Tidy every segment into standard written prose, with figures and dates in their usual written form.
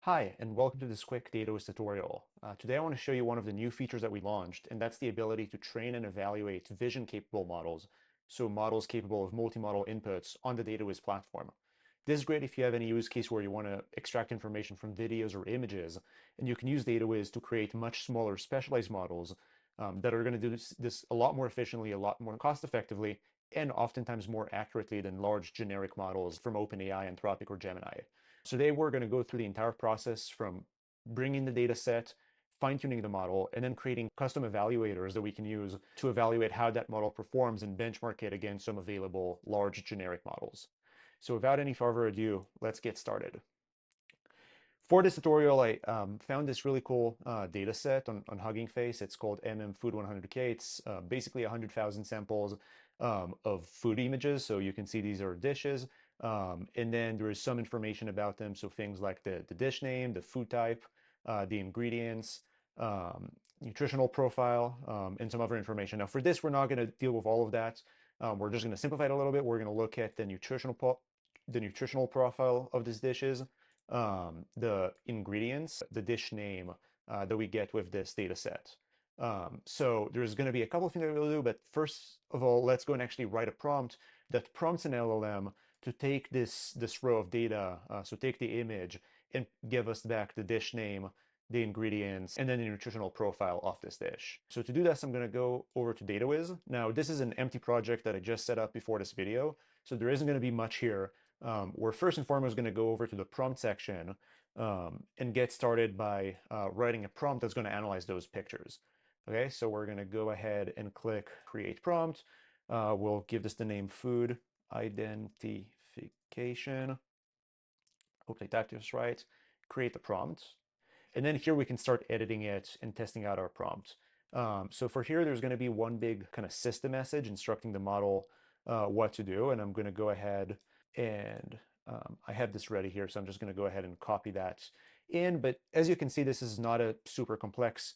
Hi, and welcome to this quick Datawizz tutorial. Today I want to show you one of the new features that we launched, and that's the ability to train and evaluate vision-capable models, so models capable of multimodal inputs on the Datawizz platform. This is great if you have any use case where you want to extract information from videos or images, and you can use Datawizz to create much smaller specialized models that are going to do this a lot more efficiently, a lot more cost-effectively, and oftentimes more accurately than large generic models from OpenAI, Anthropic, or Gemini. So today we're going to go through the entire process from bringing the data set, fine-tuning the model, and then creating custom evaluators that we can use to evaluate how that model performs and benchmark it against some available large generic models. So without any further ado, let's get started. For this tutorial, I found this really cool data set on Hugging Face. It's called Food 100K. It's basically 100,000 samples of food images. So you can see these are dishes. And then there is some information about them. So things like the dish name, the food type, the ingredients, nutritional profile, and some other information. Now for this, we're not going to deal with all of that. We're just going to simplify it a little bit. We're going to look at the nutritional profile of these dishes, the ingredients, the dish name that we get with this data set. So there's going to be a couple of things that we'll do, but first of all, let's go and actually write a prompt that prompts an LLM to take this row of data, so take the image and give us back the dish name, the ingredients, and then the nutritional profile of this dish. So to do this, I'm going to go over to Datawizz. Now, this is an empty project that I just set up before this video, so there isn't going to be much here. We're first and foremost going to go over to the prompt section and get started by writing a prompt that's going to analyze those pictures. Okay, so we're going to go ahead and click Create Prompt. We'll give this the name Food Identification. Hope I typed this right. Create the prompt. And then here we can start editing it and testing out our prompt. So for here, there's going to be one big kind of system message instructing the model what to do. And I'm going to go ahead and I have this ready here, so I'm just going to go ahead and copy that in. But as you can see, this is not a super complex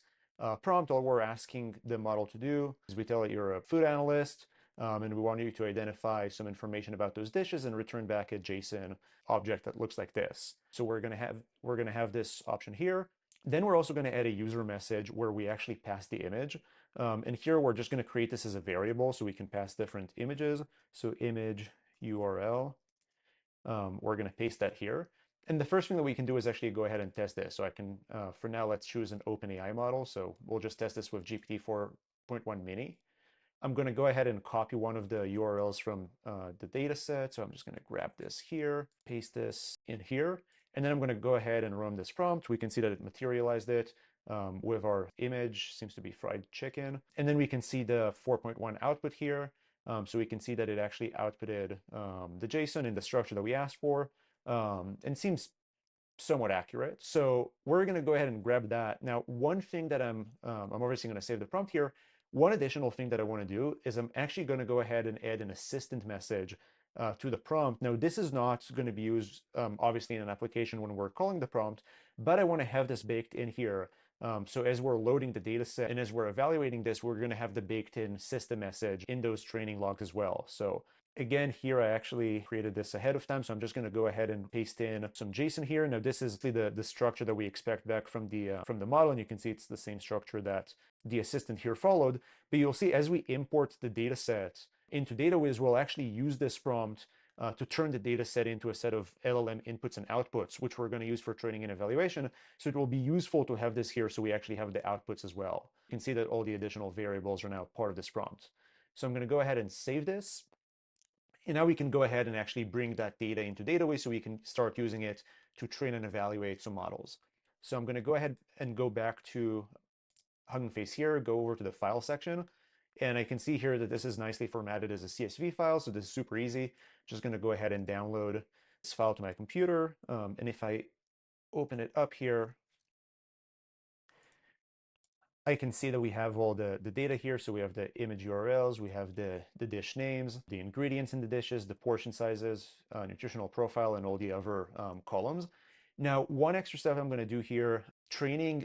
prompt. All we're asking the model to do is we tell it you're a food analyst, and we want you to identify some information about those dishes and return back a JSON object that looks like this. So we're going to have this option here. Then we're also going to add a user message where we actually pass the image. And here we're just going to create this as a variable so we can pass different images. So image URL. We're going to paste that here. And the first thing that we can do is actually go ahead and test this. So I can, for now, let's choose an OpenAI model. So we'll just test this with GPT-4.1 mini. I'm going to go ahead and copy one of the URLs from the data set. So I'm just going to grab this here, paste this in here, and then I'm going to go ahead and run this prompt. We can see that it materialized it with our image, seems to be fried chicken. And then we can see the 4.1 output here. So we can see that it actually outputted the JSON in the structure that we asked for, and seems somewhat accurate. So we're going to go ahead and grab that. Now, one thing that I'm obviously going to save the prompt here. One additional thing that I want to do is I'm actually going to go ahead and add an assistant message to the prompt. Now, this is not going to be used, obviously, in an application when we're calling the prompt, but I want to have this baked in here. So as we're loading the data set and as we're evaluating this, we're going to have the baked in system message in those training logs as well. So again, here I actually created this ahead of time, so I'm just going to go ahead and paste in some JSON here. Now this is the structure that we expect back from the model, and you can see it's the same structure that the assistant here followed. But you'll see as we import the data set into Datawizz, we'll actually use this prompt to turn the data set into a set of LLM inputs and outputs, which we're going to use for training and evaluation. So it will be useful to have this here so we actually have the outputs as well. You can see that all the additional variables are now part of this prompt. So I'm going to go ahead and save this. And now we can go ahead and actually bring that data into Datawizz so we can start using it to train and evaluate some models. So I'm going to go ahead and go back to Hugging Face here, go over to the file section. And I can see here that this is nicely formatted as a CSV file, so this is super easy. Just going to go ahead and download this file to my computer. And if I open it up here, I can see that we have all the data here. So we have the image URLs, we have the dish names, the ingredients in the dishes, the portion sizes, nutritional profile, and all the other columns. Now, one extra step I'm going to do here,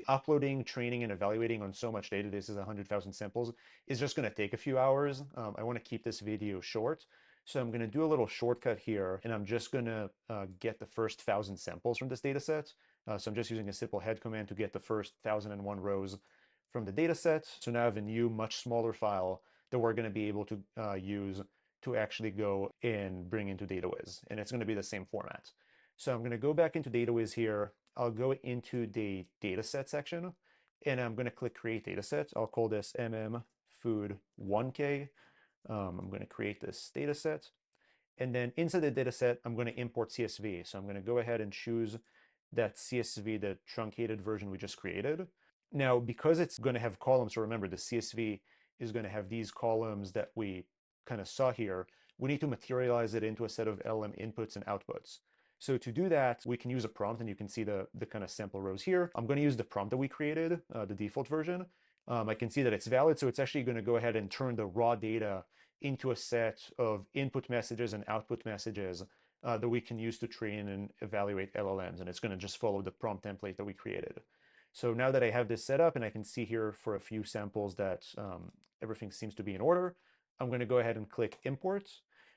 uploading, training, and evaluating on so much data, this is 100,000 samples, is just going to take a few hours. I want to keep this video short. So I'm going to do a little shortcut here, and I'm just going to get the first 1,000 samples from this data set. So I'm just using a simple head command to get the first 1,001 rows from the data set. So now I have a new, much smaller file that we're going to be able to use to actually go and bring into Datawizz. And it's going to be the same format. So I'm going to go back into Datawizz here. I'll go into the dataset section, and I'm going to click Create Dataset. I'll call this Food 1K. I'm going to create this dataset. And then inside the dataset, I'm going to import CSV. So I'm going to go ahead and choose that CSV, the truncated version we just created. Now, because it's going to have columns, so remember the CSV is going to have these columns that we kind of saw here, we need to materialize it into a set of LM inputs and outputs. So to do that, we can use a prompt, and you can see the kind of sample rows here. I'm going to use the prompt that we created, the default version. I can see that it's valid, so it's actually going to go ahead and turn the raw data into a set of input messages and output messages that we can use to train and evaluate LLMs, and it's going to just follow the prompt template that we created. So now that I have this set up and I can see here for a few samples that everything seems to be in order, I'm going to go ahead and click import.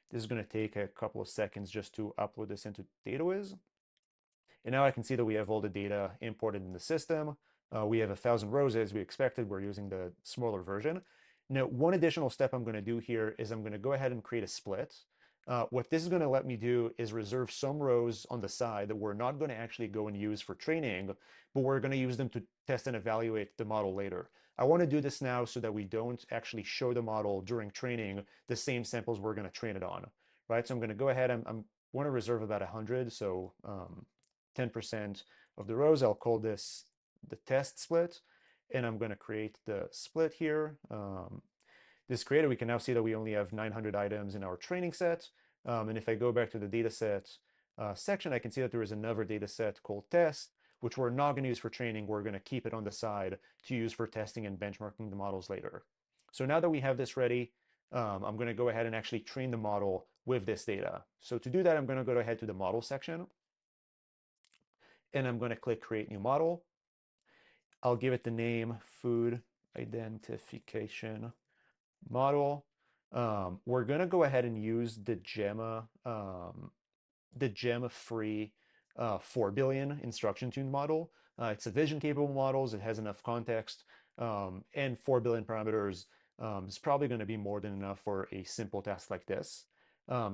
This is going to take a couple of seconds just to upload this into Datawizz. And now I can see that we have all the data imported in the system. We have 1,000 rows as we expected. We're using the smaller version. Now, one additional step I'm going to do here is I'm going to go ahead and create a split. What this is going to let me do is reserve some rows on the side that we're not going to actually go and use for training, but we're going to use them to test and evaluate the model later. I want to do this now so that we don't actually show the model during training the same samples we're going to train it on, right? So I'm going to go ahead, I want to reserve about 100, so 10% of the rows. I'll call this the test split, and I'm going to create the split here. This created, we can now see that we only have 900 items in our training set. And if I go back to the dataset section, I can see that there is another dataset called test, which we're not going to use for training. We're going to keep it on the side to use for testing and benchmarking the models later. So now that we have this ready, I'm going to go ahead and actually train the model with this data. So to do that, I'm going to go ahead to the model section, and I'm going to click Create New Model. I'll give it the name Food Identification Model. We're going to go ahead and use the Gemma free 4 billion instruction tuned model. It's a vision capable model. It has enough context, and 4 billion parameters is probably going to be more than enough for a simple task like this.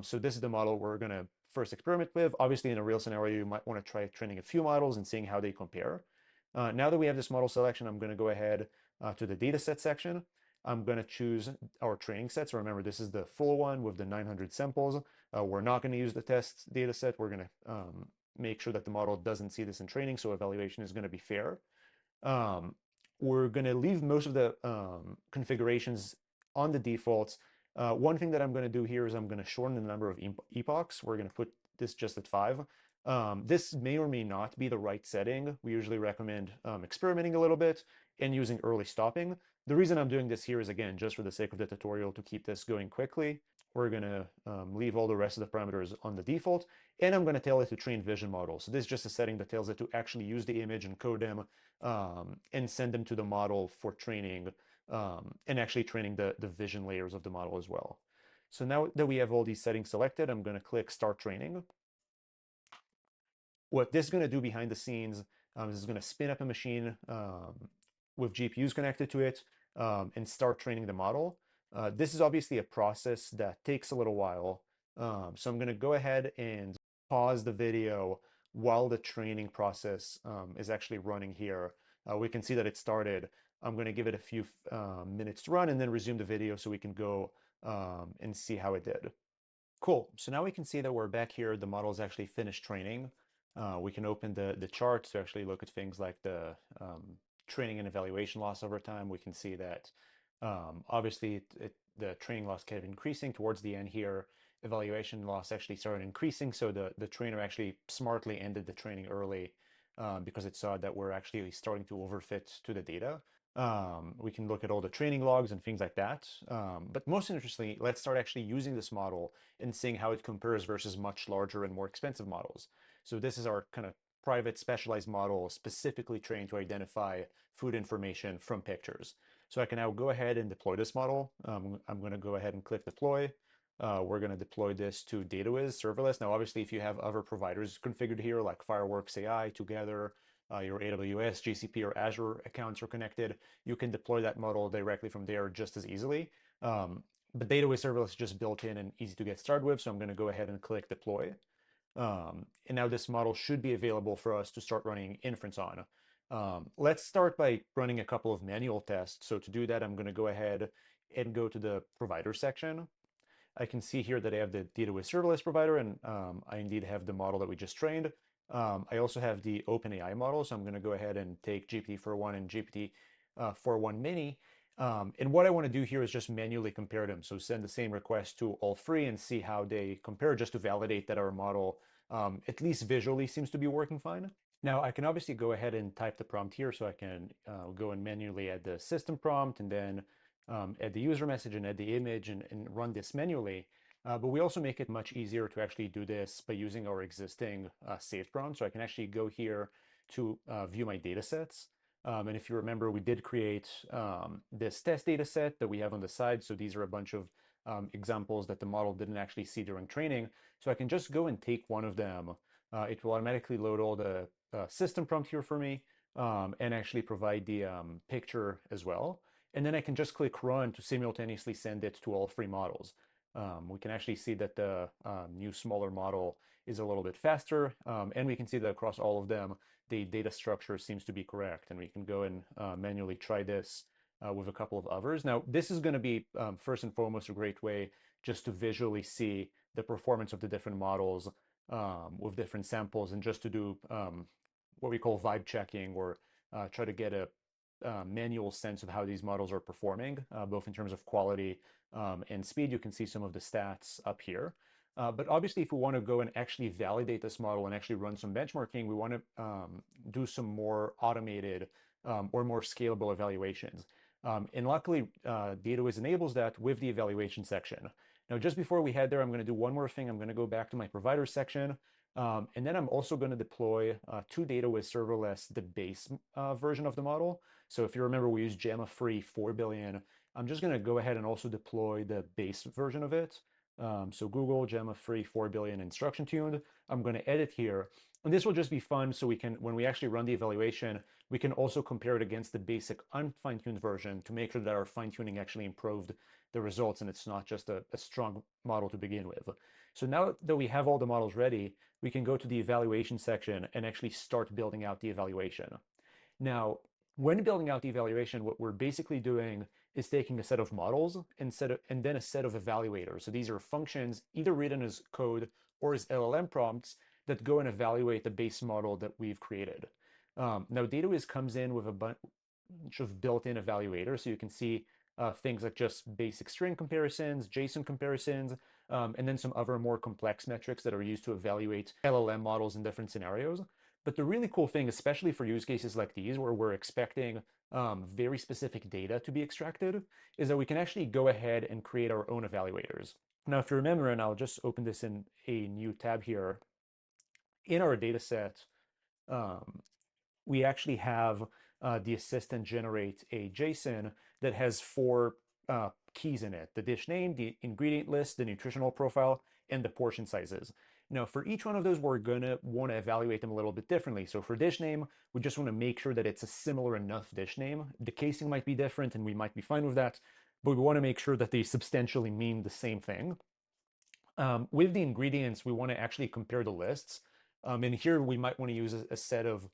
So this is the model we're going to first experiment with. Obviously, in a real scenario, you might want to try training a few models and seeing how they compare. Now that we have this model selection, I'm going to go ahead to the dataset section. I'm going to choose our training set. So remember, this is the full one with the 900 samples. We're not going to use the test data set. We're going to make sure that the model doesn't see this in training, so evaluation is going to be fair. We're going to leave most of the configurations on the defaults. One thing that I'm going to do here is I'm going to shorten the number of epochs. We're going to put this just at 5. This may or may not be the right setting. We usually recommend experimenting a little bit and using early stopping. The reason I'm doing this here is, again, just for the sake of the tutorial to keep this going quickly. We're going to leave all the rest of the parameters on the default, and I'm going to tell it to train vision models. So this is just a setting that tells it to actually use the image and code them and send them to the model for training and actually training the vision layers of the model as well. So now that we have all these settings selected, I'm going to click Start Training. What this is going to do behind the scenes is it's going to spin up a machine with GPUs connected to it and start training the model. This is obviously a process that takes a little while. So I'm going to go ahead and pause the video while the training process is actually running here. We can see that it started. I'm going to give it a few minutes to run and then resume the video so we can go and see how it did. Cool. So now we can see that we're back here. The model is actually finished training. We can open the charts to actually look at things like the training and evaluation loss over time. We can see that obviously the training loss kept increasing towards the end here. Evaluation loss actually started increasing, so the trainer actually smartly ended the training early because it saw that we're actually starting to overfit to the data. We can look at all the training logs and things like that. But most interestingly, let's start actually using this model and seeing how it compares versus much larger and more expensive models. So this is our kind of private specialized model specifically trained to identify food information from pictures. So I can now go ahead and deploy this model. I'm going to go ahead and click deploy. we're going to deploy this to Datawizz serverless. Now, obviously, if you have other providers configured here, like Fireworks AI together, your AWS, GCP, or Azure accounts are connected, you can deploy that model directly from there just as easily. But Datawizz serverless is just built in and easy to get started with, so I'm going to go ahead and click deploy. And now this model should be available for us to start running inference on. Let's start by running a couple of manual tests. So to do that, I'm going to go ahead and go to the provider section. I can see here that I have the Datawizz serverless provider, and I indeed have the model that we just trained. I also have the OpenAI model, so I'm going to go ahead and take GPT-4.1 and GPT-4.1 mini. And what I want to do here is just manually compare them. So send the same request to all three and see how they compare, just to validate that our model, at least visually, seems to be working fine. Now, I can obviously go ahead and type the prompt here, so I can go and manually add the system prompt and then add the user message and add the image and run this manually. But we also make it much easier to actually do this by using our existing saved prompt. So I can actually go here to view my data sets. And if you remember, we did create this test data set that we have on the side. So these are a bunch of examples that the model didn't actually see during training. So I can just go and take one of them. It will automatically load all the system prompt here for me and actually provide the picture as well. And then I can just click run to simultaneously send it to all three models. We can actually see that the new smaller model is a little bit faster, and we can see that across all of them, the data structure seems to be correct. And we can go and manually try this with a couple of others. Now, this is going to be first and foremost a great way just to visually see the performance of the different models with different samples, and just to do what we call vibe checking, or try to get a manual sense of how these models are performing, both in terms of quality and speed. You can see some of the stats up here. But obviously, if we want to go and actually validate this model and actually run some benchmarking, we want to do some more automated or more scalable evaluations. And luckily, Datawizz enables that with the evaluation section. Now, just before we head there, I'm going to do one more thing. I'm going to go back to my provider section. And then I'm also going to deploy to Datawizz serverless the base version of the model. So if you remember, we use Gemma free 4 billion. I'm just going to go ahead and also deploy the base version of it. So Google Gemma free 4 billion instruction tuned. I'm going to edit here. And this will just be fun, so we can, when we actually run the evaluation, we can also compare it against the basic unfine-tuned version to make sure that our fine-tuning actually improved the results and it's not just a strong model to begin with. So now that we have all the models ready, we can go to the evaluation section and actually start building out the evaluation. Now, when building out the evaluation, what we're basically doing is taking a set of models and then a set of evaluators. So these are functions either written as code or as LLM prompts that go and evaluate the base model that we've created. Now, Datawizz comes in with a bunch of built-in evaluators. So you can see things like just basic string comparisons, JSON comparisons, and then some other more complex metrics that are used to evaluate LLM models in different scenarios. But the really cool thing, especially for use cases like these, where we're expecting very specific data to be extracted, is that we can actually go ahead and create our own evaluators. Now, if you remember, and I'll just open this in a new tab here, in our data set, we actually have the assistant generate a JSON that has four keys in it: the dish name, the ingredient list, the nutritional profile, and the portion sizes. Now, for each one of those, we're going to want to evaluate them a little bit differently. So for dish name, we just want to make sure that it's a similar enough dish name. The casing might be different, and we might be fine with that, but we want to make sure that they substantially mean the same thing. With the ingredients, we want to actually compare the lists. And here we might want to use a set of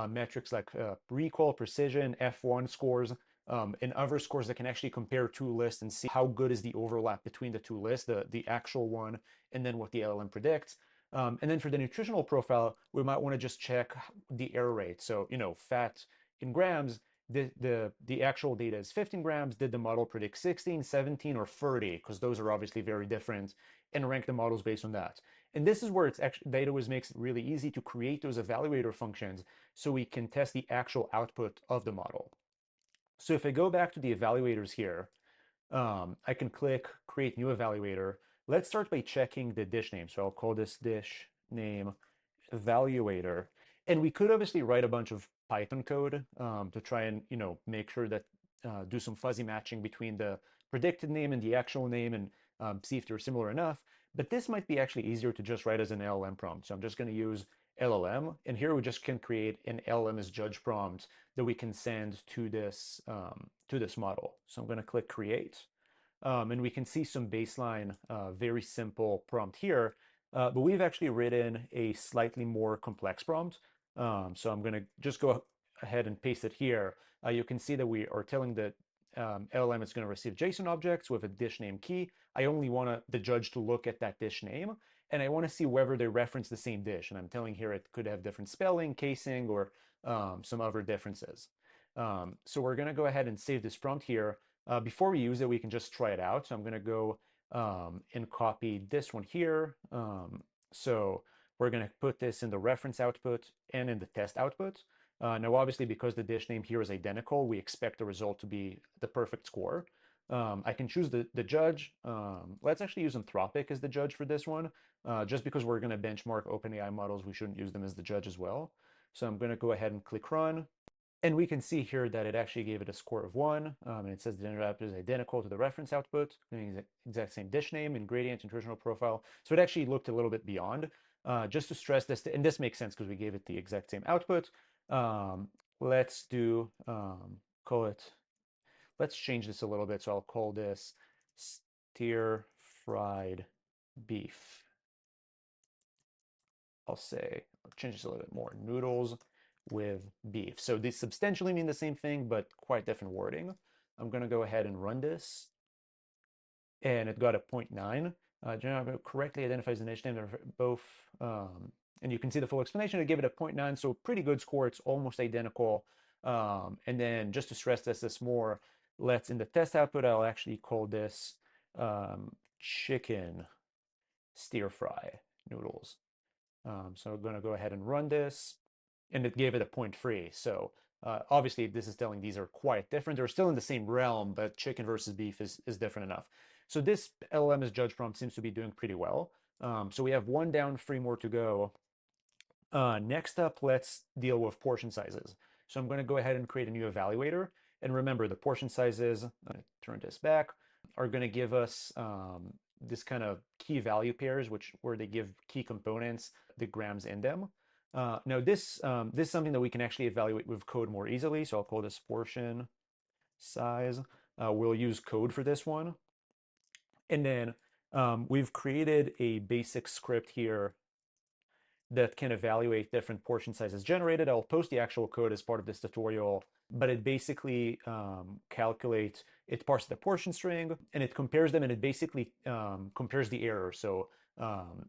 metrics like recall, precision, F1 scores, and other scores that can actually compare two lists and see how good is the overlap between the two lists, the actual one, and then what the LLM predicts. And then for the nutritional profile, we might want to just check the error rate. So, fat in grams, the actual data is 15 grams. Did the model predict 16, 17, or 30? Because those are obviously very different, and rank the models based on that. And this is where it's actually Datawizz makes it really easy to create those evaluator functions so we can test the actual output of the model. So if I go back to the evaluators here, I can click create new evaluator. Let's start by checking the dish name. So I'll call this dish name evaluator. And we could obviously write a bunch of Python code to try and make sure that do some fuzzy matching between the predicted name and the actual name, and see if they're similar enough. But this might be actually easier to just write as an LLM prompt. So I'm just going to use LLM, and here we just can create an LLM as judge prompt that we can send to this model. So I'm going to click create. And we can see some baseline, very simple prompt here. But we've actually written a slightly more complex prompt. So I'm going to just go ahead and paste it here. You can see that we are telling the LLM it's going to receive JSON objects with a dish name key. I only want the judge to look at that dish name, and I want to see whether they reference the same dish. And I'm telling here it could have different spelling, casing, or some other differences. So we're going to go ahead and save this prompt here. Before we use it, we can just try it out. So I'm going to go and copy this one here. So we're going to put this in the reference output and in the test output. Now, obviously, because the dish name here is identical, we expect the result to be the perfect score. I can choose the judge. Let's actually use Anthropic as the judge for this one. Just because we're going to benchmark OpenAI models, we shouldn't use them as the judge as well. So I'm going to go ahead and click run. And we can see here that it actually gave it a score of 1, and it says the interrupt is identical to the reference output, the exact same dish name, ingredient, nutritional profile. So it actually looked a little bit beyond. Just to stress this, and this makes sense because we gave it the exact same output. Let's do, call it, let's change this a little bit. So I'll call this stir fried beef. I'll say, I'll change this a little bit more, noodles with beef. So these substantially mean the same thing, but quite different wording. I'm going to go ahead and run this. And it got a 0.9. Gemma correctly identifies the niche name. They're both, and you can see the full explanation. It gave it a 0.9, so pretty good score. It's almost identical. And then just to stress this more, let's in the test output, I'll actually call this chicken stir fry noodles. So I'm going to go ahead and run this, and it gave it a 0.3. So obviously, this is telling these are quite different. They're still in the same realm, but chicken versus beef is different enough. So this LLM as judge prompt seems to be doing pretty well. So we have 1 down, 3 more to go. Next up, let's deal with portion sizes. So I'm going to go ahead and create a new evaluator. And remember, the portion sizes, I'm going to turn this back, are going to give us this kind of key value pairs, where they give key components, the grams in them. Now this is something that we can actually evaluate with code more easily. So I'll call this portion size. We'll use code for this one. And then we've created a basic script here that can evaluate different portion sizes generated. I'll post the actual code as part of this tutorial, but it basically calculates, it parses the portion string and it compares them, and it basically compares the error. So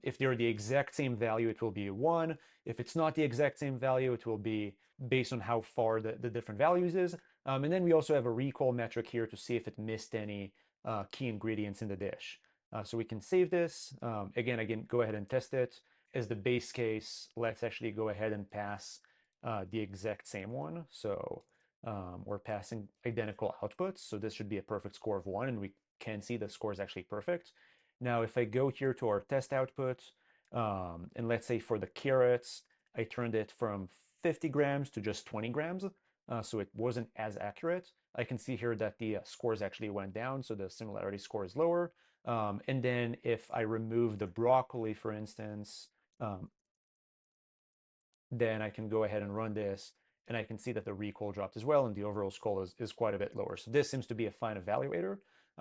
if they're the exact same value, it will be 1. If it's not the exact same value, it will be based on how far the different values is. And then we also have a recall metric here to see if it missed any key ingredients in the dish. So we can save this. Again, go ahead and test it. As the base case, let's actually go ahead and pass the exact same one. So we're passing identical outputs. So this should be a perfect score of 1, and we can see the score is actually perfect. Now, if I go here to our test output, and let's say for the carrots, I turned it from 50 grams to just 20 grams. So it wasn't as accurate. I can see here that the scores actually went down, so the similarity score is lower. And then if I remove the broccoli, for instance, then I can go ahead and run this, and I can see that the recall dropped as well, and the overall score is quite a bit lower. So this seems to be a fine evaluator.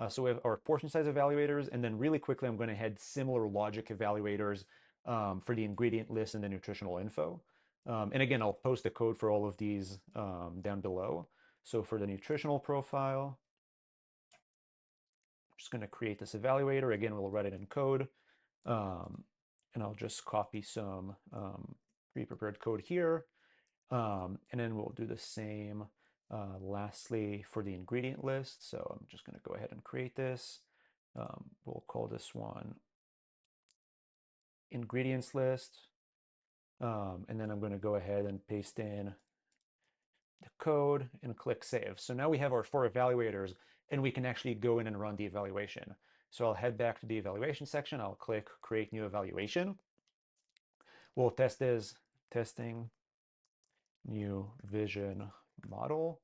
So we have our portion size evaluators, and then really quickly, I'm going to head similar logic evaluators for the ingredient list and the nutritional info. And again, I'll post the code for all of these down below. So for the nutritional profile, I'm just going to create this evaluator. Again, we'll write it in code. And I'll just copy some pre-prepared code here. And then we'll do the same lastly for the ingredient list. So I'm just going to go ahead and create this. We'll call this one ingredients list. And then I'm going to go ahead and paste in the code and click save. So now we have our 4 evaluators, and we can actually go in and run the evaluation. So I'll head back to the evaluation section. I'll click create new evaluation. We'll test this, testing new vision model.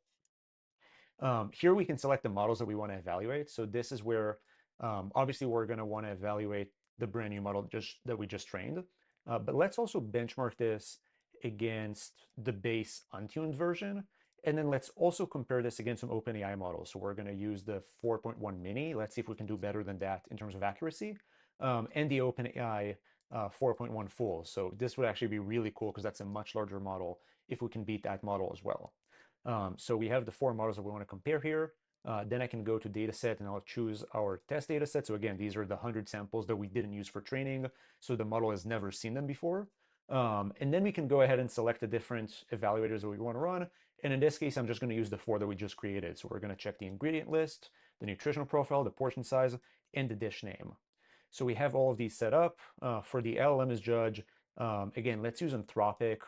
Here we can select the models that we want to evaluate. So this is where Obviously, we're going to want to evaluate the brand new model that we just trained, but let's also benchmark this against the base untuned version. And then let's also compare this against some OpenAI models. So we're going to use the 4.1 mini. Let's see if we can do better than that in terms of accuracy, and the OpenAI 4.1 full. So this would actually be really cool because that's a much larger model if we can beat that model as well. So we have the four models that we want to compare here. Then I can go to Dataset and I'll choose our test dataset. So again, these are the 100 samples that we didn't use for training. So the model has never seen them before. And then we can go ahead and select the different evaluators that we want to run. And in this case, I'm just going to use the four that we just created. So we're going to check the ingredient list, the nutritional profile, the portion size, and the dish name. So we have all of these set up. For the LLM as judge, again, let's use Anthropic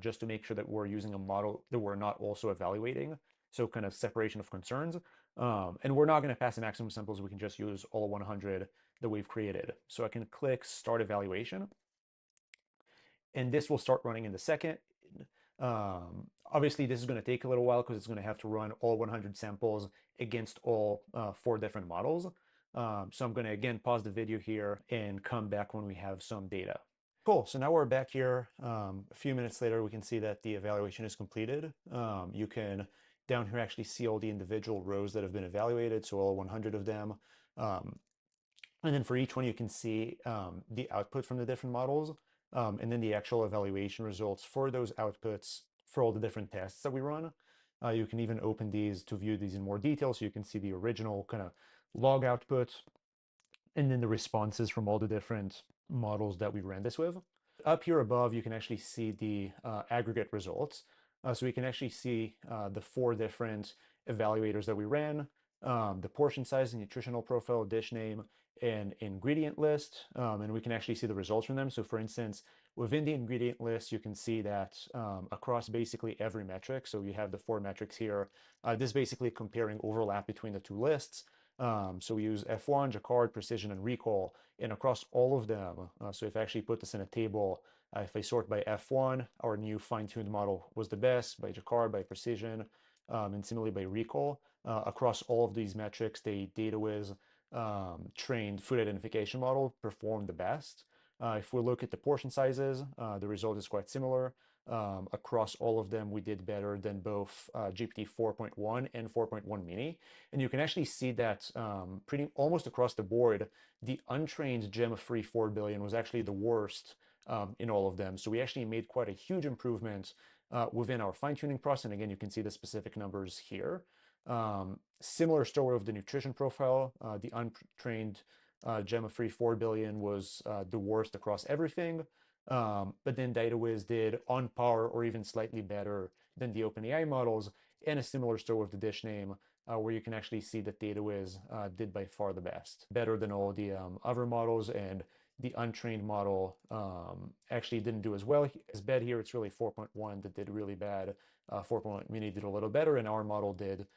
just to make sure that we're using a model that we're not also evaluating. So kind of separation of concerns. And we're not going to pass the maximum samples. We can just use all 100 that we've created. So I can click Start Evaluation. And this will start running in the second. Obviously, this is going to take a little while because it's going to have to run all 100 samples against all four different models. So I'm going to, again, pause the video here and come back when we have some data. Cool, so now we're back here. A few minutes later, we can see that the evaluation is completed. You can, down here, actually see all the individual rows that have been evaluated, so all 100 of them. And then for each one, you can see the output from the different models, and then the actual evaluation results for those outputs for all the different tests that we run. You can even open these to view these in more detail, so you can see the original kind of log output, and then the responses from all the different models that we ran this with. Up here above, you can actually see the aggregate results. So we can actually see the four different evaluators that we ran, the portion size, the nutritional profile, dish name, and ingredient list. And we can actually see the results from them. So for instance, within the ingredient list, you can see that across basically every metric, so you have the four metrics here, this is basically comparing overlap between the two lists. So we use F1, Jacquard, precision, and recall, and across all of them. So if I actually put this in a table, if I sort by F1, our new fine-tuned model was the best, by Jacquard, by precision, and similarly by recall. Across all of these metrics, the Datawizz trained food identification model performed the best. If we look at the portion sizes, the result is quite similar. Across all of them, we did better than both GPT 4.1 and 4.1 mini. And you can actually see that pretty almost across the board, the untrained Gemma 4 billion was actually the worst in all of them. So we actually made quite a huge improvement within our fine-tuning process. And again, you can see the specific numbers here. Similar story of the nutrition profile. The untrained Gemma 4 billion was the worst across everything. But then Datawizz did on par or even slightly better than the OpenAI models, and a similar story with the dish name, where you can actually see that Datawizz did by far the best, better than all the other models, and the untrained model actually didn't do as bad here. It's really 4.1 that did really bad. 4.1 mini did a little better, and our model did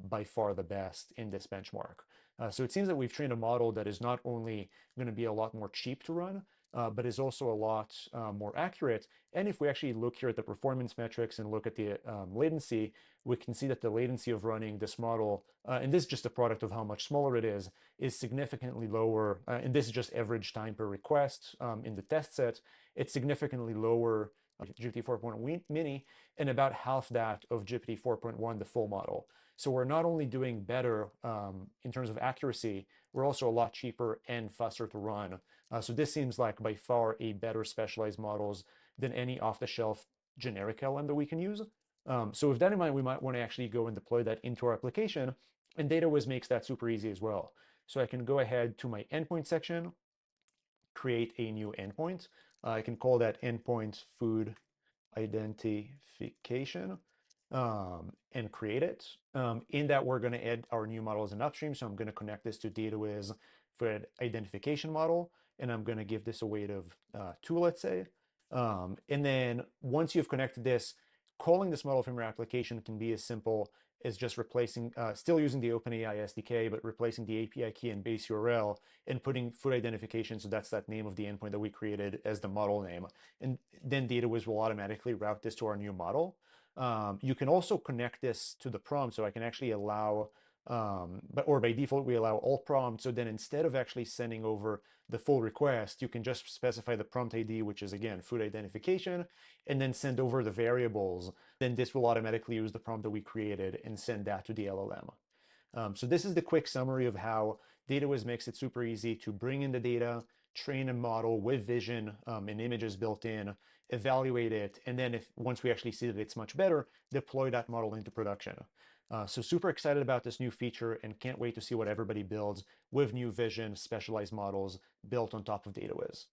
by far the best in this benchmark. So it seems that we've trained a model that is not only going to be a lot more cheap to run, but is also a lot more accurate. And if we actually look here at the performance metrics and look at the latency, we can see that the latency of running this model, and this is just a product of how much smaller it is significantly lower. And this is just average time per request in the test set. It's significantly lower GPT 4.1 mini and about half that of GPT 4.1, the full model. So we're not only doing better in terms of accuracy, we're also a lot cheaper and faster to run. So this seems like by far a better specialized models than any off-the-shelf generic LM that we can use. So with that in mind, we might want to actually go and deploy that into our application, and Datawizz makes that super easy as well. So I can go ahead to my endpoint section, create a new endpoint. I can call that endpoint food identification, and create it. In that, we're going to add our new model as an upstream. So I'm going to connect this to Datawizz for identification model, and I'm going to give this a weight of 2, let's say. And then once you've connected this, calling this model from your application can be as simple as just replacing, still using the OpenAI SDK, but replacing the API key and base URL and putting food identification, so that's that name of the endpoint that we created, as the model name. And then Datawizz will automatically route this to our new model. You can also connect this to the prompt, so I can actually allow Or by default, we allow all prompts. So then instead of actually sending over the full request, you can just specify the prompt ID, which is again, food identification, and then send over the variables. Then this will automatically use the prompt that we created and send that to the LLM. So this is the quick summary of how Datawizz makes it super easy to bring in the data, train a model with vision and images built in, evaluate it, and then if once we actually see that it's much better, deploy that model into production. So super excited about this new feature and can't wait to see what everybody builds with new vision, specialized models built on top of Datawizz.